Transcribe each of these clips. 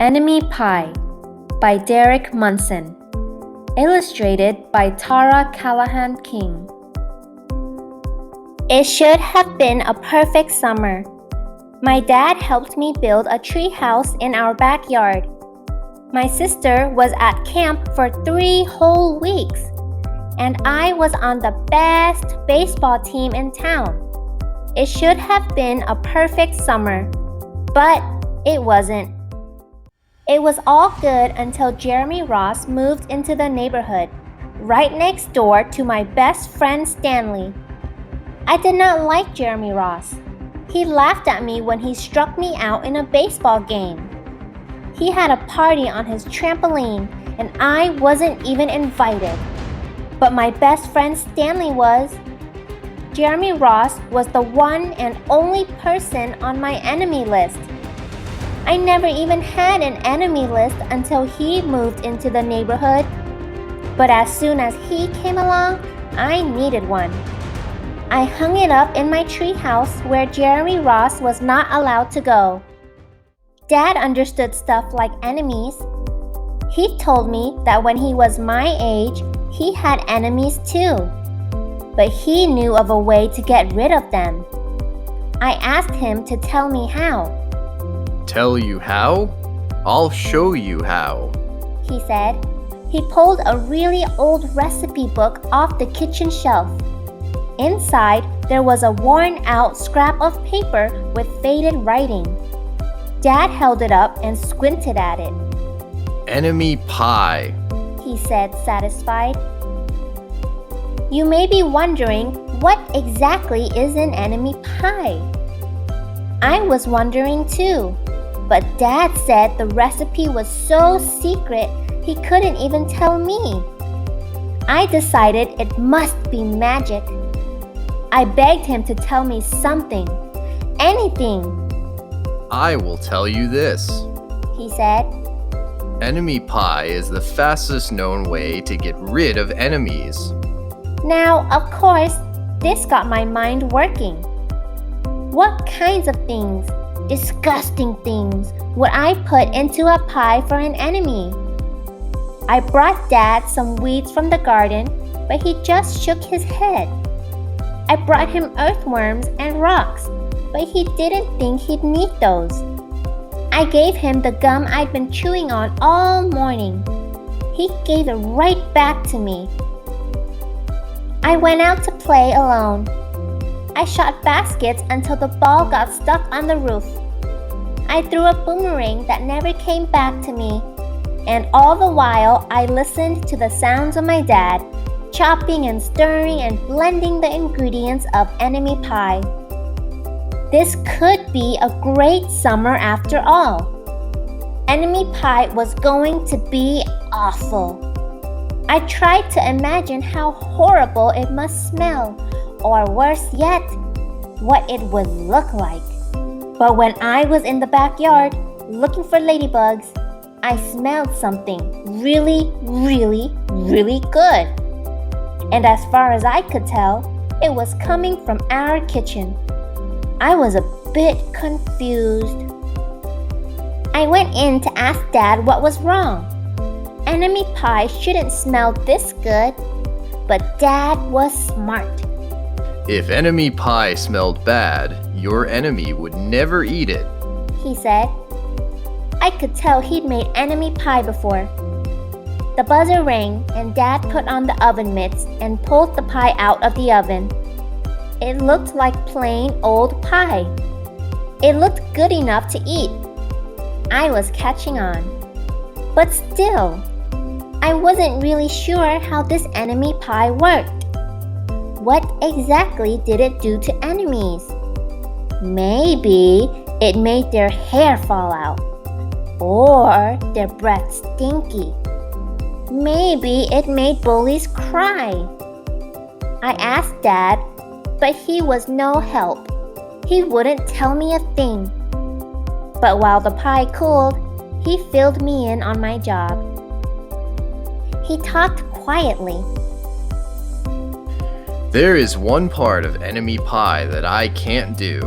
Enemy Pie by Derek Munson. Illustrated by Tara Callahan King. It should have been a perfect summer. My dad helped me build a tree house in our backyard. My sister was at camp for 3 whole weeks, and I was on the best baseball team in town. It should have been a perfect summer, but it wasn't. It was all good until Jeremy Ross moved into the neighborhood, right next door to my best friend Stanley. I did not like Jeremy Ross. He laughed at me when he struck me out in a baseball game. He had a party on his trampoline, and I wasn't even invited. But my best friend Stanley was. Jeremy Ross was the one and only person on my enemy list. I never even had an enemy list until he moved into the neighborhood. But as soon as he came along, I needed one. I hung it up in my treehouse where Jeremy Ross was not allowed to go. Dad understood stuff like enemies. He told me that when he was my age, he had enemies too. But he knew of a way to get rid of them. I asked him to tell me how. Tell you how? I'll show you how, he said. He pulled a really old recipe book off the kitchen shelf. Inside, there was a worn-out scrap of paper with faded writing. Dad held it up and squinted at it. Enemy pie, he said, satisfied. You may be wondering, what exactly is an enemy pie? I was wondering too. But Dad said the recipe was so secret he couldn't even tell me. I decided it must be magic. I begged him to tell me something, anything. I will tell you this, he said. Enemy pie is the fastest known way to get rid of enemies. Now, of course, this got my mind working. What kinds of things? Disgusting things would I put into a pie for an enemy? I brought Dad some weeds from the garden, but he just shook his head. I brought him earthworms and rocks, but he didn't think he'd need those. I gave him the gum I'd been chewing on all morning. He gave it right back to me. I went out to play alone. I shot baskets until the ball got stuck on the roof. I threw a boomerang that never came back to me. And all the while, I listened to the sounds of my dad, chopping and stirring and blending the ingredients of enemy pie. This could be a great summer after all. Enemy pie was going to be awful. I tried to imagine how horrible it must smell, or worse yet, what it would look like. But when I was in the backyard looking for ladybugs, I smelled something really, really, really good. And as far as I could tell, it was coming from our kitchen. I was a bit confused. I went in to ask Dad what was wrong. Enemy pie shouldn't smell this good, but Dad was smart. If enemy pie smelled bad, your enemy would never eat it, he said. I could tell he'd made enemy pie before. The buzzer rang and Dad put on the oven mitts and pulled the pie out of the oven. It looked like plain old pie. It looked good enough to eat. I was catching on. But still, I wasn't really sure how this enemy pie worked. What exactly did it do to enemies? Maybe it made their hair fall out, or their breath stinky. Maybe it made bullies cry. I asked Dad, but he was no help. He wouldn't tell me a thing. But while the pie cooled, he filled me in on my job. He talked quietly. There is one part of enemy pie that I can't do.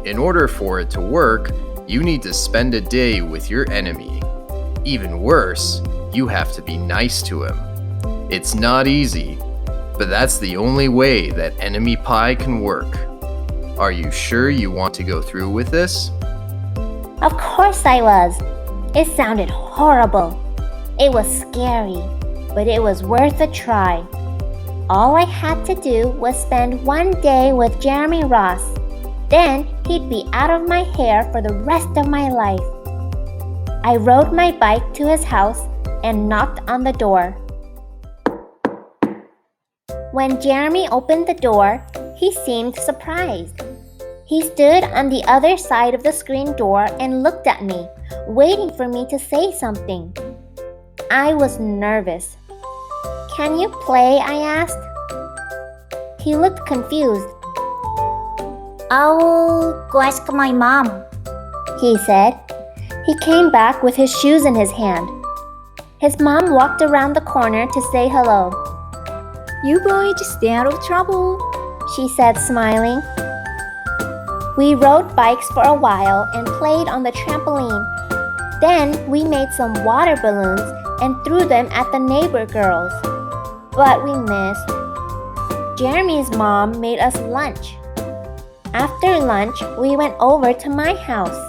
In order for it to work, you need to spend a day with your enemy. Even worse, you have to be nice to him. It's not easy, but that's the only way that enemy pie can work. Are you sure you want to go through with this? Of course I was. It sounded horrible. It was scary, but it was worth a try. All I had to do was spend one day with Jeremy Ross. Then he'd be out of my hair for the rest of my life. I rode my bike to his house and knocked on the door. When Jeremy opened the door, he seemed surprised. He stood on the other side of the screen door and looked at me, waiting for me to say something. I was nervous. "Can you play?" I asked. He looked confused. "I'll go ask my mom," he said. He came back with his shoes in his hand. His mom walked around the corner to say hello. "You boys stay out of trouble," she said, smiling. We rode bikes for a while and played on the trampoline. Then we made some water balloons and threw them at the neighbor girls. But we missed. Jeremy's mom made us lunch. After lunch, we went over to my house.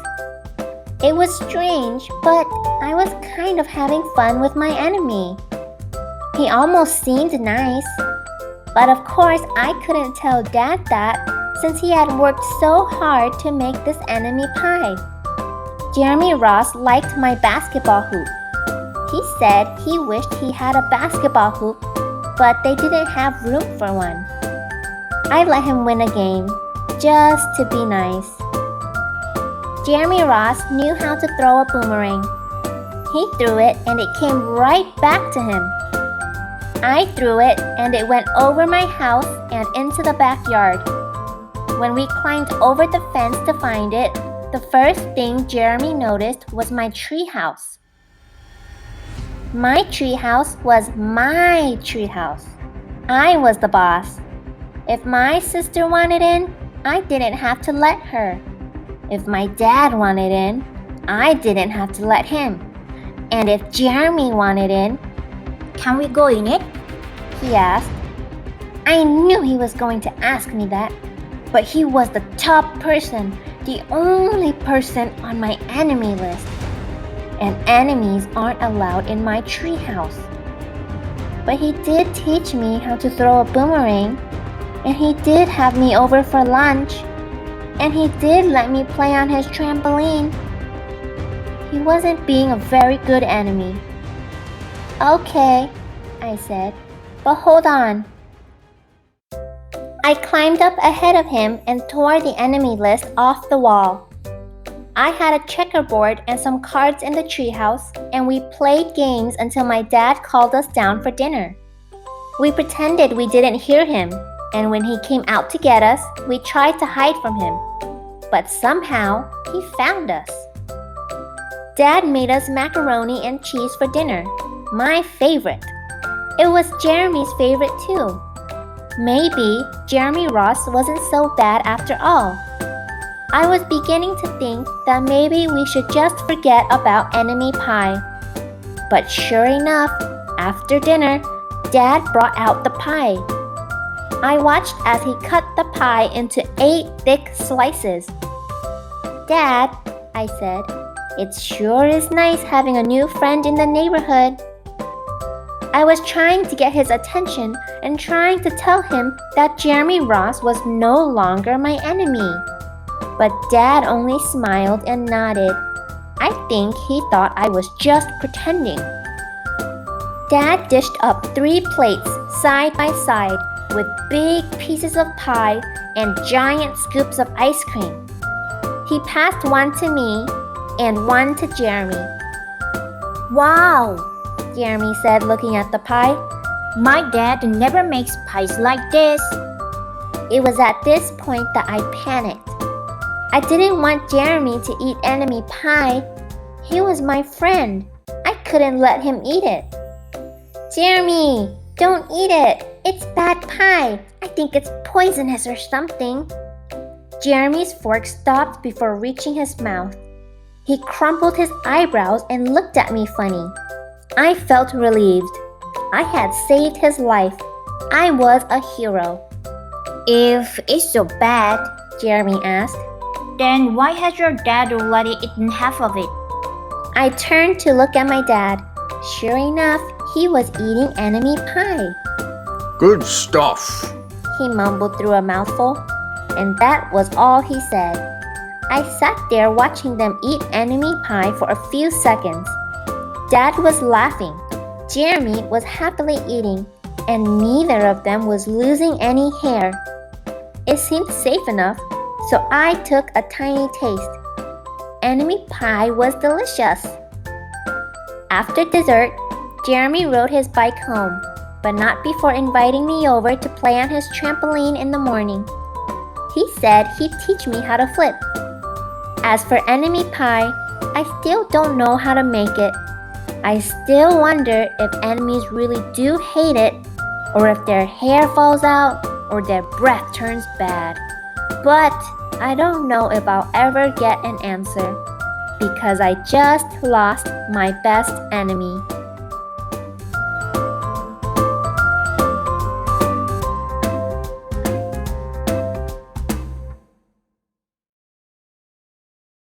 It was strange, but I was kind of having fun with my enemy. He almost seemed nice. But of course, I couldn't tell Dad that since he had worked so hard to make this enemy pie. Jeremy Ross liked my basketball hoop. He said he wished he had a basketball hoop, but they didn't have room for one. I let him win a game, just to be nice. Jeremy Ross knew how to throw a boomerang. He threw it and it came right back to him. I threw it and it went over my house and into the backyard. When we climbed over the fence to find it, the first thing Jeremy noticed was my treehouse. My treehouse was my treehouse. I was the boss. If my sister wanted in, I didn't have to let her. If my dad wanted in, I didn't have to let him. And if Jeremy wanted in, "Can we go in it?" he asked. I knew he was going to ask me that, but he was the top person, the only person on my enemy list. And enemies aren't allowed in my treehouse. But he did teach me how to throw a boomerang, and he did have me over for lunch, and he did let me play on his trampoline. He wasn't being a very good enemy. "Okay," I said, "but hold on." I climbed up ahead of him and tore the enemy list off the wall. I had a checkerboard and some cards in the treehouse, and we played games until my dad called us down for dinner. We pretended we didn't hear him, and when he came out to get us, we tried to hide from him. But somehow, he found us. Dad made us macaroni and cheese for dinner, my favorite. It was Jeremy's favorite too. Maybe Jeremy Ross wasn't so bad after all. I was beginning to think that maybe we should just forget about enemy pie. But sure enough, after dinner, Dad brought out the pie. I watched as he cut the pie into 8 thick slices. "Dad," I said, "it sure is nice having a new friend in the neighborhood." I was trying to get his attention and trying to tell him that Jeremy Ross was no longer my enemy. But Dad only smiled and nodded. I think he thought I was just pretending. Dad dished up 3 plates side by side with big pieces of pie and giant scoops of ice cream. He passed one to me and one to Jeremy. "Wow," Jeremy said, looking at the pie. "My dad never makes pies like this." It was at this point that I panicked. I didn't want Jeremy to eat enemy pie. He was my friend. I couldn't let him eat it. "Jeremy, don't eat it. It's bad pie. I think it's poisonous or something." Jeremy's fork stopped before reaching his mouth. He crumpled his eyebrows and looked at me funny. I felt relieved. I had saved his life. I was a hero. If it's so bad, Jeremy asked. then why has your dad already eaten half of it? I turned to look at my dad. Sure enough, he was eating enemy pie. Good stuff. He mumbled through a mouthful, and that was all he said. I sat there watching them eat enemy pie for a few seconds. Dad was laughing. Jeremy was happily eating, and neither of them was losing any hair. It seemed safe enough, so I took a tiny taste. Enemy pie was delicious. After dessert, Jeremy rode his bike home, but not before inviting me over to play on his trampoline in the morning. He said he'd teach me how to flip. As for enemy pie, I still don't know how to make it. I still wonder if enemies really do hate it, or if their hair falls out, or their breath turns bad. But I don't know if I'll ever get an answer, because I just lost my best enemy.